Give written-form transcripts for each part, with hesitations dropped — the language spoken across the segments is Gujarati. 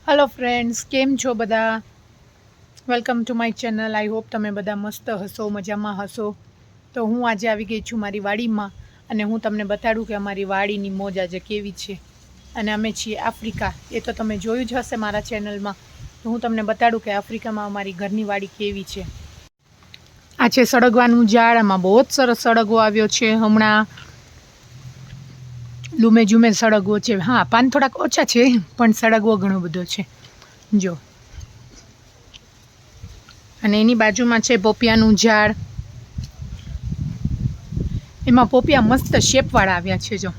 हेलो फ्रेंड्स, केम छो बधा। Welcome to my channel. I hope तमे बधा मस्त हसो, मजामां हसो। तो हूँ आज आई गई छूँ मारी वाड़ीमां अने हूँ तमने बताडूँ के अमारी वाड़ीनी मोज आज केवी छे। अने अमे छीए आफ्रिका। ए तो तमे जोयुं ज हशे मारा चेनलमां। तो हूँ तमने बताडूँ के आफ्रिकामां अमारी घरनी वाड़ी केवी छे। आ छे सळगवानुं झाड। आमां बहुत सरस सळगवो आव्यो छे हमणां। लूमे झूमे सळगवो छे। हाँ, पान थोड़ाक ओछा छे पण सळगवो घणो बधो छे जो। अने एनी बाजुमां छे पोपियानुं झाड। एमां पोपिया मस्त शेपवाळा आव्या छे जो।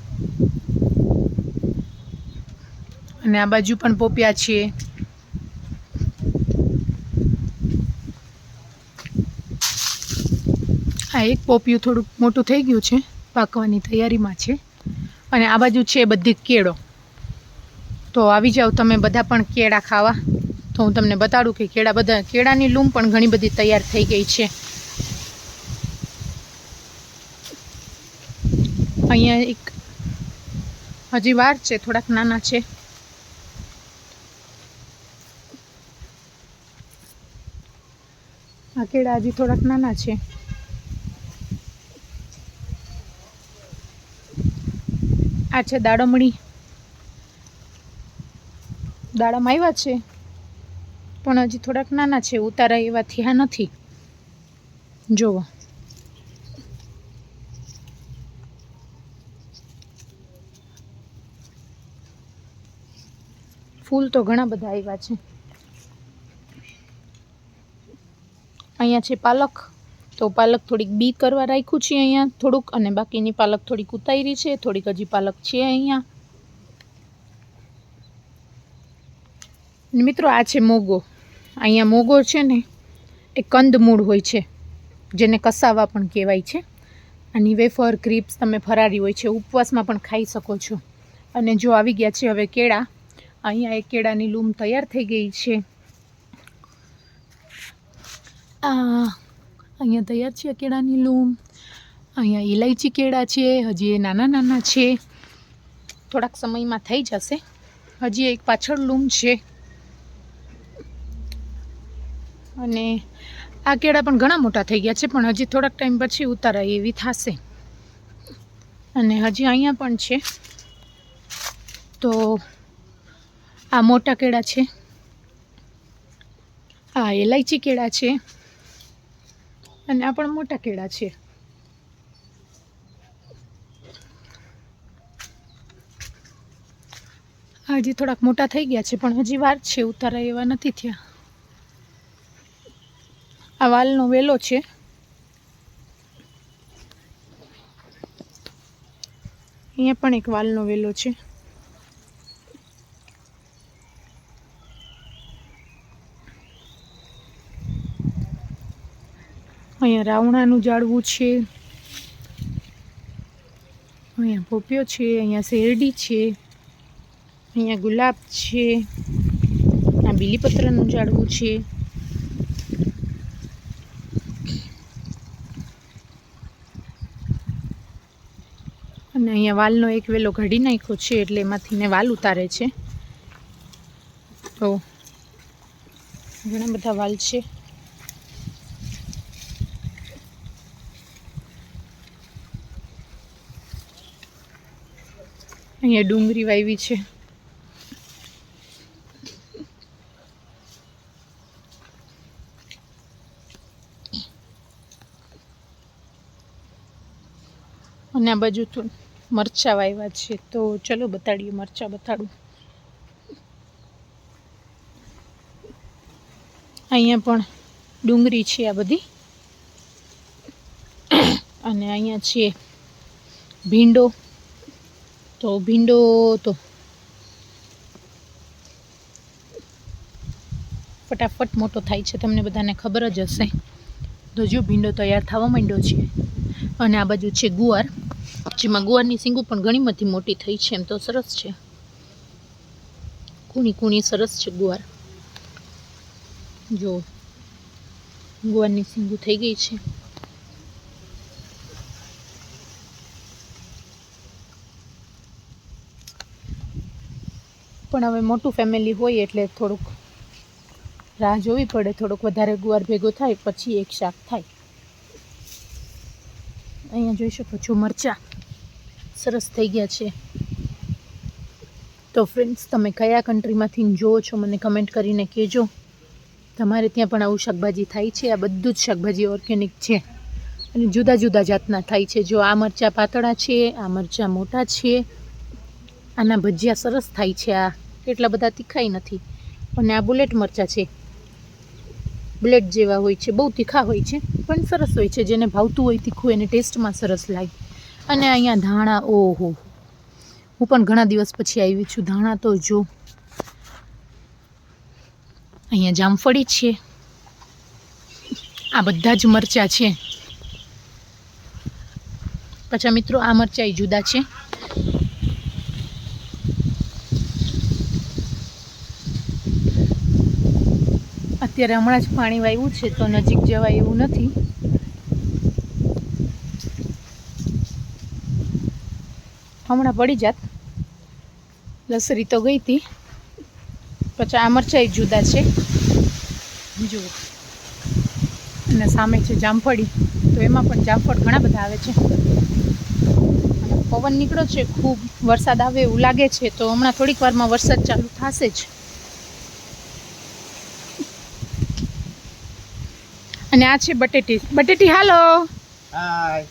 अने आ बाजु पण पोपिया छे। आ एक पोपिયું થોડુંક મોટું થઈ ગયું છે, પાકવાની તૈયારીમાં છે। અને આ બાજુ છે બધી કેળો। તો આવી જાવ તમે બધા પણ કેળા ખાવા। તો હું તમને બતાડું કે કેળાની લૂમ પણ ઘણી બધી તૈયાર થઈ ગઈ છે। અહીંયા એક હજી વાર છે, થોડાક નાના છે। આ કેળા હજી થોડાક નાના છે। આ છે દાડમણી। દાડમ આવ્યા છે પણ હજી થોડાક નાના છે, ઉતારા એવા થયા નથી। જુઓ, ફૂલ તો ઘણા બધા આવ્યા છે। અહીંયા છે પાલક। તો પાલક થોડીક બી કરવા રાખ્યું છે અહીંયા થોડુંક, અને બાકીની પાલક થોડીક ઉતારી છે, થોડીક હજી પાલક છે અહીંયા। મિત્રો આ છે મોગો। અહીંયા મોગો છે ને એ કંદમૂળ હોય છે, જેને કસાવા પણ કહેવાય છે। આની વેફર ક્રિપ્સ તમે ફરારી હોય છે, ઉપવાસમાં પણ ખાઈ શકો છો। અને જો આવી ગયા છે હવે કેળા। અહીંયા એક કેળાની લૂમ તૈયાર થઈ ગઈ છે। અહીંયા તૈયાર છે કેળાની લૂમ। અહીંયા ઇલાયચી કેળા છે, હજી એ નાના નાના છે, થોડાક સમયમાં થઈ જશે। હજી એક પાછળ લૂમ છે। અને આ કેળા પણ ઘણા મોટા થઈ ગયા છે, પણ હજી થોડાક ટાઈમ પછી ઉતારાય એવી થશે। અને હજી અહીંયા પણ છે। તો આ મોટા કેળા છે, આ ઇલાયચી કેળા છે, અને આ પણ મોટા કેળા છે। હજી થોડાક મોટા થઈ ગયા છે, પણ હજી વાર છે, ઉતારા એવા નથી થયા। આ વાલનો વેલો છે। અહીંયા પણ એક વાલનો વેલો છે। અહીંયા રાવણાનું ઝાડવું છે। અહીંયા પોપિયો છે, અહીંયા શેરડી છે, અહીંયા ગુલાબ છે, આ બીલીપત્રનું ઝાડવું છે। અને અહીંયા વાલનો એક વેલો ઘડી નાખ્યો છે, એટલે એમાંથી ને વાલ ઉતારે છે। તો ઘણા બધા વાલ છે। અહીંયા ડુંગળી વાવી છે। અને આ બાજુ તો મરચાં વાવ્યા છે। તો ચલો બતાડીએ, મરચાં બતાડું। અહીંયા પણ ડુંગળી છે આ બધી। અને અહીંયા છે ભીંડો। તો ભીંડો તો ફટાફટ મોટો થાય છે, તમને બધાને ખબર જ હશે। તો જો ભીંડો તૈયાર થવા માંડ્યો છે। અને આ બાજુ છે ગુવાર, જેમાં ગુવારની સીંગો પણ ઘણી બધી મોટી થઈ છે। એમ તો સરસ છે, કૂણી કૂણી સરસ છે ગુવાર। જો ગુવારની સીંગો થઈ ગઈ છે। પણ પણ હવે મોટું ફેમિલી હોય એટલે થોડુંક રાહ જોવી પડે, થોડુંક વધારે ગુવાર ભેગો થાય પછી એક શાક થાય. અહીંયા જોઈ શકો છો મરચાં સરસ થઈ ગયા છે. તો ફ્રેન્ડ્સ, તમે કયા કન્ટ્રીમાંથી જોવો છો મને કમેન્ટ કરીને કહેજો. તમારે ત્યાં પણ આવું શાકભાજી થાય છે? આ બધું જ શાકભાજી ઓર્ગેનિક છે અને જુદા જુદા જાતના થાય છે. જો આ મરચાં પાતળા છે, આ મરચાં મોટા છે, આના ભજીયા સરસ થાય છે. આ એટલા બધા તીખાઈ નથી. અને આ બુલેટ મરચાં છે, બુલેટ જેવા હોય છે, બહુ તીખા હોય છે પણ સરસ હોય છે. જેને ભાવતું હોય તીખું એને ટેસ્ટમાં સરસ લાગે. અને અહીંયા ધાણા, ઓહો, હું પણ ઘણા દિવસ પછી આવી છું. ધાણા તો જો, અહીંયા જામફળી છે, આ બધા જ મરચાં છે. પાછા મિત્રો આ મરચાં જુદા છે. અત્યારે હમણાં જ પાણી વાવ્યું છે તો નજીક જવાય એવું નથી. હમણાં પડી જાત, લસરી તો ગઈ હતી. પછી આ મરચાં જુદા છે જુઓ. અને સામે છે જામફળી, તો એમાં પણ જામફળ ઘણા બધા આવે છે. અને પવન નીકળ્યો છે, ખૂબ વરસાદ આવે એવું લાગે છે. તો હમણાં થોડીક વારમાં વરસાદ ચાલુ થશે જ. અને આ છે બટેટી. બટેટી હાલો. હાય.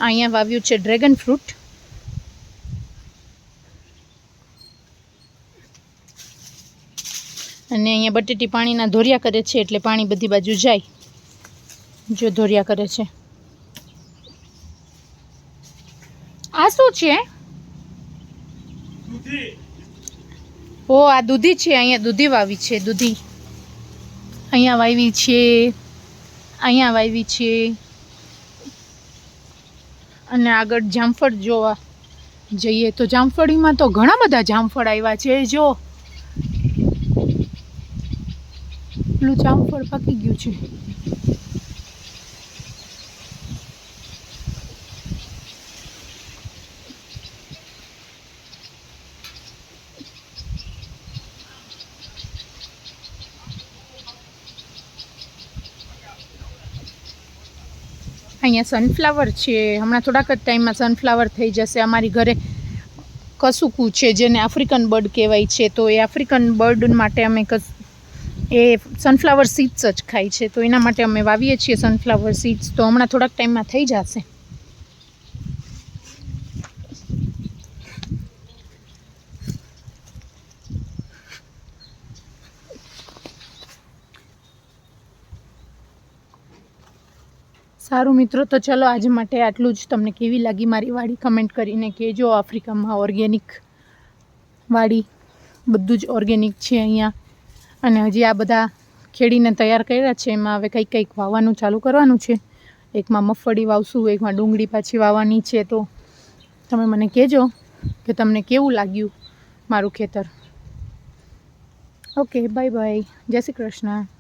અહીંયા વાવ્યું છે ડ્રેગન ફ્રૂટ. અને અહીંયા બટેટી પાણીના ધોરિયા કરે છે એટલે પાણી બધી બાજુ જાય. જો ધોરિયા કરે છે. આ શું છે? ઓ, આ દૂધી છે. અહીંયા દૂધી વાવી છે. દૂધી અહીંયા વાવી છે, અહીંયા વાવી છે. અને આગળ જામફળ જોવા જઈએ તો જામફળીમાં તો ઘણા બધા જામફળ આવ્યા છે. જો પેલું જામફળ પાકી ગયું છે. અહીંયા સનફ્લાવર છે. હમણાં થોડાક જ ટાઈમમાં સનફ્લાવર થઈ જશે. અમારી ઘરે કસુકું છે જેને આફ્રિકન બર્ડ કહેવાય છે. તો એ આફ્રિકન બર્ડ માટે અમે એ સનફ્લાવર સીડ્સ જ ખાય છે. તો એના માટે અમે વાવીએ છીએ સનફ્લાવર સીડ્સ. તો હમણાં થોડાક ટાઈમમાં થઈ જશે. સારું મિત્રો, તો ચલો આજ માટે આટલું જ. તમને કેવી લાગી મારી વાડી કમેન્ટ કરીને કહેજો. આફ્રિકામાં ઓર્ગેનિક વાડી, બધું જ ઓર્ગેનિક છે અહીંયા. અને હજી આ બધા ખેડીને તૈયાર કર્યા છે. એમાં હવે કંઈક વાવવાનું ચાલુ કરવાનું છે. એકમાં મગફળી વાવશું, એકમાં ડુંગળી પાછી વાવવાની છે. તો તમે મને કહેજો કે તમને કેવું લાગ્યું મારું ખેતર. ઓકે, બાય બાય, જય શ્રી કૃષ્ણ.